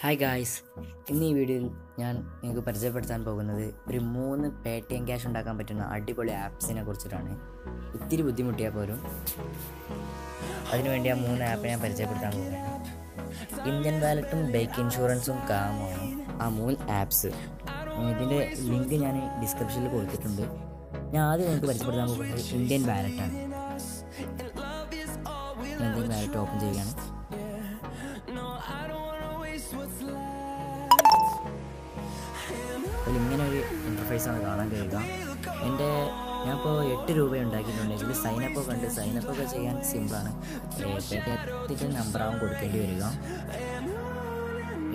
Hi guys, ഇന്ന് ഈ വീഡിയോയിൽ ഞാൻ നിങ്ങൾക്ക് പരിചയപ്പെടുത്താൻ പോകുന്നത് ഒരു 3 പേടിഎം ക്യാഷ് ഉണ്ടാക്കാൻ പറ്റുന്ന അടിപൊളി ആപ്സിനെ കുറിച്ചിട്ടാണ്. ഇത്തിരി ബുദ്ധിമുട്ടിയാൽ പോലും അതിനുവേണ്ടി ആ 3 ആപ്പ് ഞാൻ പരിചയപ്പെടുത്താൻ പോകുകയാണ്. ഇന്ത്യൻ വാലറ്റും ബൈക്ക് ഇൻഷുറൻസും കാമാണ് ആ 3 ആപ്സ്. ഇതിൻ്റെ ലിങ്ക് ഞാൻ ഡിസ്ക്രിപ്ഷനിൽ കൊടുത്തിട്ടുണ്ട്. ഞാൻ ആദ്യം നിങ്ങൾക്ക് പരിചയപ്പെടുത്താൻ പോകുന്നത് ഇന്ത്യൻ വാലറ്റാണ്. ഇന്ത്യൻ വാലറ്റ് ഓപ്പൺ ചെയ്യുകയാണ്. അതിൽ ഇങ്ങനെ ഒരു ഇൻ്റർഫേസാണ് കാണാൻ കഴിയുക. ഞാനിപ്പോൾ 8 രൂപ ഉണ്ടാക്കിയിട്ടുണ്ട്. ഇതിൽ സൈനപ്പൊക്കെ ചെയ്യാൻ സിമ്പിളാണ്. പേടിഎത്തിൻ്റെ നമ്പറാവും കൊടുക്കേണ്ടി വരിക.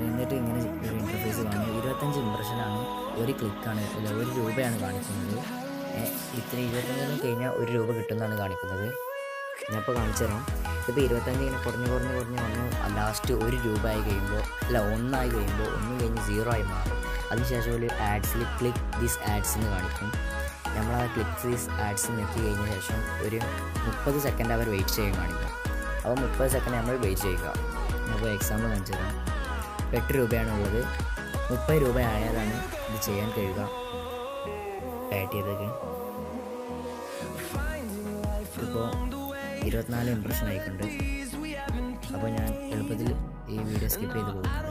എന്നിട്ട് ഇങ്ങനെ ഒരു ഇൻ്റർഫേസ് കാണും. 25 ഇംപ്രഷനാണ്, ഒരു ക്ലിക്കാണ്, അല്ല 1 രൂപയാണ് കാണിക്കുന്നത്. ഇത്ര 25 കഴിഞ്ഞാൽ 1 രൂപ കിട്ടുമെന്നാണ് കാണിക്കുന്നത്. ഞാനിപ്പോൾ കാണിച്ചു തരാം. ഇപ്പോൾ 25 ഇങ്ങനെ കുറഞ്ഞ് വന്ന് ലാസ്റ്റ് 1 രൂപ ആയി കഴിയുമ്പോൾ, അല്ല 1 ആയി കഴിയുമ്പോൾ 1 കഴിഞ്ഞ് 0 ആയി മാറും. അതിനുശേഷം ഒരു ആഡ്സിൽ ക്ലിക്ക് ദിസ് ആഡ്സ് എന്ന് കാണിക്കും. നമ്മൾ ആ ക്ലിക്ക് ദിസ് ആഡ്സ് നെക്കി കഴിഞ്ഞ ശേഷം ഒരു 30 സെക്കൻഡ് അവർ വെയിറ്റ് ചെയ്യാൻ കാണിക്കും. അപ്പോൾ 30 സെക്കൻഡ് നമ്മൾ വെയിറ്റ് ചെയ്യുക. അപ്പോൾ എക്സാമ്പിൾ കാണിച്ചു തരാം. 8 രൂപയാണുള്ളത്. 30 രൂപ ആയാലാണ് ഇത് ചെയ്യാൻ കഴിയുക. പേടിഎത്തൊക്കെ ഇപ്പോൾ 24 ഇംപ്രഷൻ ആയിക്കൊണ്ട്. അപ്പോൾ ഞാൻ എളുപ്പത്തിൽ ഈ വീഡിയോ സ്കിപ്പ് ചെയ്ത് പോകുന്നത്.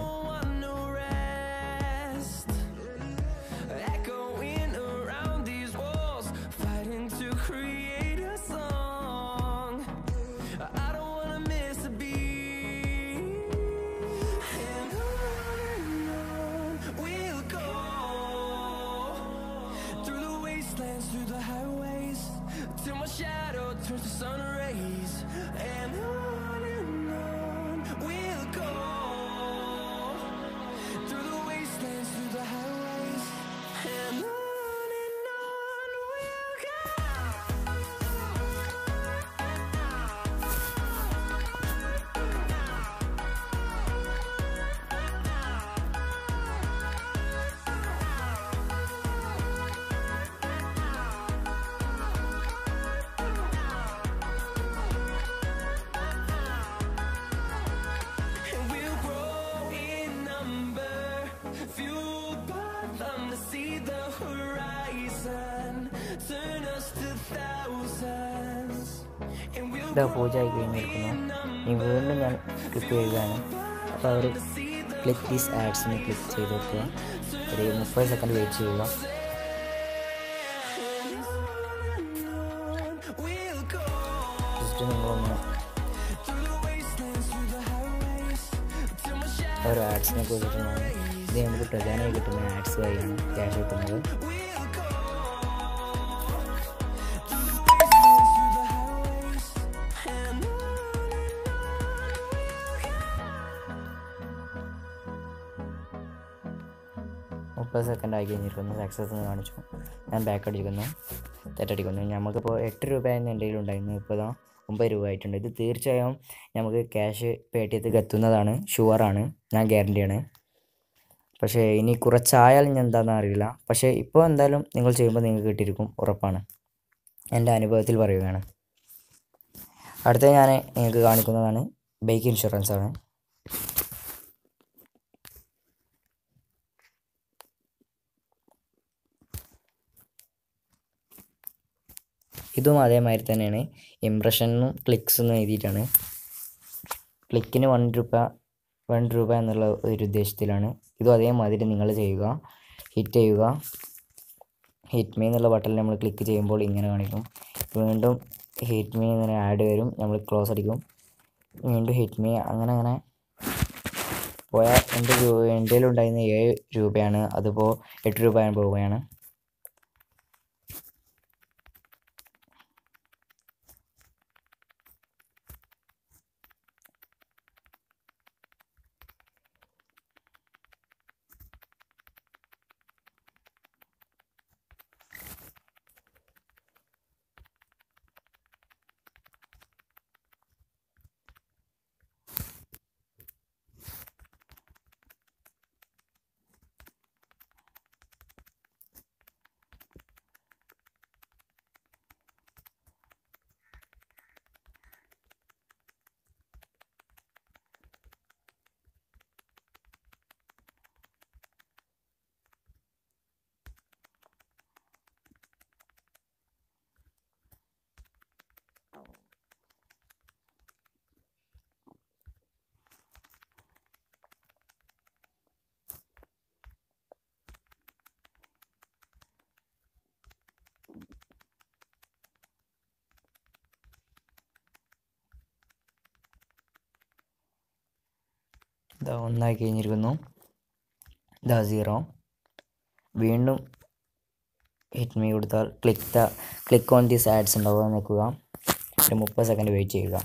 Through the highways till my shadow turns to sun rays, and on we'll go. Through the wastelands, through the highways, and on we'll go. ഇതാ പൂജയായി കഴിഞ്ഞിരിക്കുന്നു. ഇനി വീണ്ടും ഞാൻ ക്ലിക്ക് ചെയ്യുകയാണ്. അപ്പോൾ അവർ ക്ലിക്ക് ദീസ് ആഡ്സിന് ക്ലിക്ക് ചെയ്ത് വെക്കുക. ഒരു 30 സെക്കൻഡ് വെയിറ്റ് ചെയ്യുക. ജസ്റ്റ് നിങ്ങളൊന്ന് ഓരോ ആഡ്സിനെ കുറിച്ചിട്ടാണ്. ഇത് നമുക്ക് പ്രധാനമായി കിട്ടുന്ന ആഡ്സ് വഴിയാണ് ക്യാഷ് കിട്ടുന്നത്. മുപ്പത് സെക്കൻഡ് ആയി കഴിഞ്ഞിരിക്കുന്നു. സക്സസ് എന്ന് കാണിച്ചു. ഞാൻ ബാക്ക് അടിക്കുന്നു, തെറ്റടിക്കുന്നു. നമുക്കിപ്പോൾ 8 രൂപയെന്ന് എൻ്റെ കയ്യിലുണ്ടായിരുന്നു. ഇപ്പോൾ 9 രൂപ ആയിട്ടുണ്ട്. ഇത് തീർച്ചയായും നമുക്ക് ക്യാഷ് പേടിഎത്തേക്ക് എത്തുന്നതാണ്, ഷുവറാണ്, ഞാൻ ഗ്യാരണ്ടിയാണ്. പക്ഷേ ഇനി കുറച്ചായാൽ ഞാൻ എന്താണെന്ന് അറിയില്ല. പക്ഷേ ഇപ്പോൾ എന്തായാലും നിങ്ങൾ ചെയ്യുമ്പോൾ നിങ്ങൾക്ക് കിട്ടിയിരിക്കും, ഉറപ്പാണ്. എൻ്റെ അനുഭവത്തിൽ പറയുകയാണ്. അടുത്ത ഞാൻ നിങ്ങൾക്ക് കാണിക്കുന്നതാണ് ബൈക്ക് ഇൻഷുറൻസ് ആണ്. ഇതും അതേമാതിരി തന്നെയാണ്. ഇംപ്രഷനും ക്ലിക്സെന്നും എഴുതിയിട്ടാണ്. ക്ലിക്കിന് 1 രൂപ എന്നുള്ള ഒരു ഉദ്ദേശത്തിലാണ്. ഇതും അതേമാതിരി നിങ്ങൾ ചെയ്യുക. ഹിറ്റ് ചെയ്യുക. ഹിറ്റ് മീ എന്നുള്ള ബട്ടണിൽ നമ്മൾ ക്ലിക്ക് ചെയ്യുമ്പോൾ ഇങ്ങനെ കാണിക്കും. വീണ്ടും ഹിറ്റ് മീ എന്നൊരു ആഡ് വരും. നമ്മൾ ക്ലോസ് അടിക്കും. വീണ്ടും ഹിറ്റ് മീ, അങ്ങനെ പോയാൽ എൻ്റെ കയ്യിലുണ്ടായിരുന്ന 7 രൂപയാണ്. അതിപ്പോൾ 8 രൂപ പോവുകയാണ്. ഇതാ 1 കഴിഞ്ഞിരിക്കുന്നു. ഇതാ 0. വീണ്ടും ഹിറ്റ് മീ കൊടുത്താൽ ക്ലിക്ക് ഓൺ ദീസ് ആഡ്സ് ഉണ്ടാവുക നോക്കുക. ഒരു 30 സെക്കൻഡ് വെയിറ്റ് ചെയ്യുക.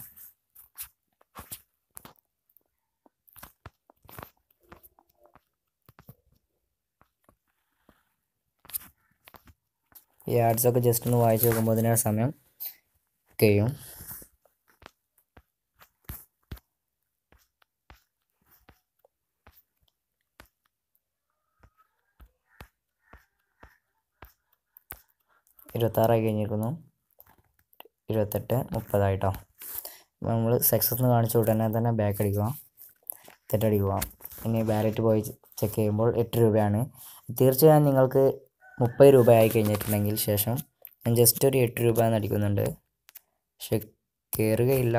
ഈ ആഡ്സൊക്കെ ജസ്റ്റ് ഒന്ന് വായിച്ച് നോക്കുമ്പോൾ അതിന് സമയം കഴിയും. ഇരുപത്താറായി കഴിഞ്ഞിരിക്കുന്നു. 28, 30 നമ്മൾ സക്സസ് എന്ന് കാണിച്ച ഉടനെ തന്നെ ബാക്ക് അടിക്കുക, തെറ്റടിക്കുക. ഇനി ബാലറ്റ് പോയി ചെക്ക് ചെയ്യുമ്പോൾ 8 രൂപയാണ്. തീർച്ചയായും നിങ്ങൾക്ക് 30 രൂപ ആയി കഴിഞ്ഞിട്ടുണ്ടെങ്കിൽ ശേഷം ഞാൻ ജസ്റ്റ് ഒരു 8 രൂപ എന്ന് അടിക്കുന്നുണ്ട്. പക്ഷെ കയറുകയില്ല.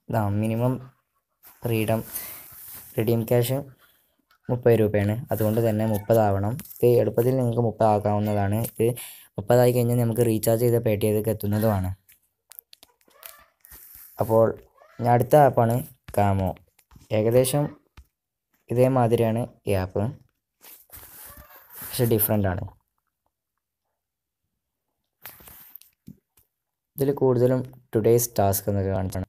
ഇതാ മിനിമം റിഡീം ക്യാഷ് 30 രൂപയാണ്. അതുകൊണ്ട് തന്നെ 30 ആവണം. ഇത് എളുപ്പത്തിൽ നിങ്ങൾക്ക് 30 ആക്കാവുന്നതാണ്. ഇത് 30 ആയി കഴിഞ്ഞാൽ നമുക്ക് റീചാർജ് ചെയ്ത പേടിഎമ്മിലേക്ക് എത്തുന്നതുമാണ്. അപ്പോൾ ഞാൻ അടുത്ത ആപ്പാണ് കാമോ. ഏകദേശം ഇതേമാതിരിയാണ് ഈ ആപ്പ്, പക്ഷെ ഡിഫറെൻ്റ് ആണ്. ഇതിൽ കൂടുതലും ടുഡേയ്സ് ടാസ്ക് എന്നൊക്കെ കാണിച്ചാണ്.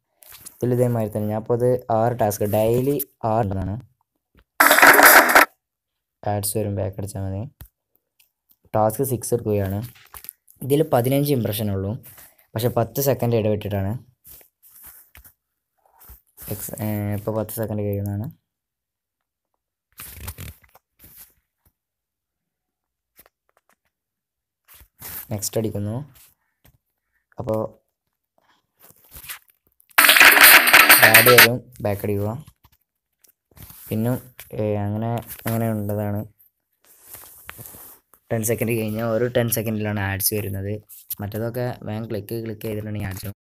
ഇതിൽ ഇതേമാതിരി തന്നെ ഞാൻ അപ്പോൾ അത് 6 ടാസ്ക് ഡെയിലി 6 എന്നാണ്. ആഡ്സ് വരും, ബാക്ക് അടിച്ചാൽ മതി. ടാസ്ക് 6 എടുക്കുകയാണ്. ഇതിൽ 15 ഇംപ്രഷൻ ഉള്ളൂ, പക്ഷെ 10 സെക്കൻഡ് ഇടവിട്ടിട്ടാണ്. ഇപ്പോൾ 10 സെക്കൻഡ് കഴിയുന്നതാണ്. നെക്സ്റ്റ് അടിക്കുന്നു. അപ്പോൾ ആഡ് വരും, ബാക്ക് അടിക്കുക. പിന്നെ അങ്ങനെ ഉള്ളതാണ്. 10 സെക്കൻഡ് കഴിഞ്ഞാൽ ഓരോ 10 സെക്കൻഡിലാണ് ആഡ്സ് വരുന്നത്. മറ്റേതൊക്കെ വേഗം ക്ലിക്ക് ചെയ്തിട്ടുണ്ടെങ്കിൽ ആഡ്സ്.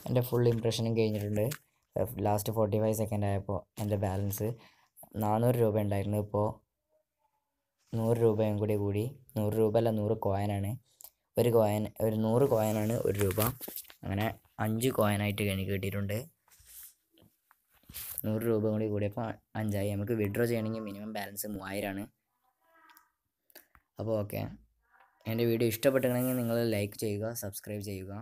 എൻ്റെ ഫുൾ ഇംപ്രഷനും കഴിഞ്ഞിട്ടുണ്ട്. ലാസ്റ്റ് 45 സെക്കൻഡ് ആയപ്പോൾ എൻ്റെ ബാലൻസ് 400 രൂപ ഉണ്ടായിരുന്നു. ഇപ്പോൾ 100 രൂപയും കൂടി 100 രൂപ അല്ല, 100 കോയിനാണ്. ഒരു 100 കോയിനാണ് 1 രൂപ. അങ്ങനെ 5 കോയിനായിട്ട് എനിക്ക് കിട്ടിയിട്ടുണ്ട്. 100 രൂപ കൂടി കൂടിയപ്പോൾ 5 ആയി. നമുക്ക് വിഡ്രോ ചെയ്യണമെങ്കിൽ മിനിമം ബാലൻസ് 3000 ആണ്. അപ്പോൾ ഓക്കെ, എൻ്റെ വീഡിയോ ഇഷ്ടപ്പെട്ടിട്ടുണ്ടെങ്കിൽ നിങ്ങൾ ലൈക്ക് ചെയ്യുക, സബ്സ്ക്രൈബ് ചെയ്യുക.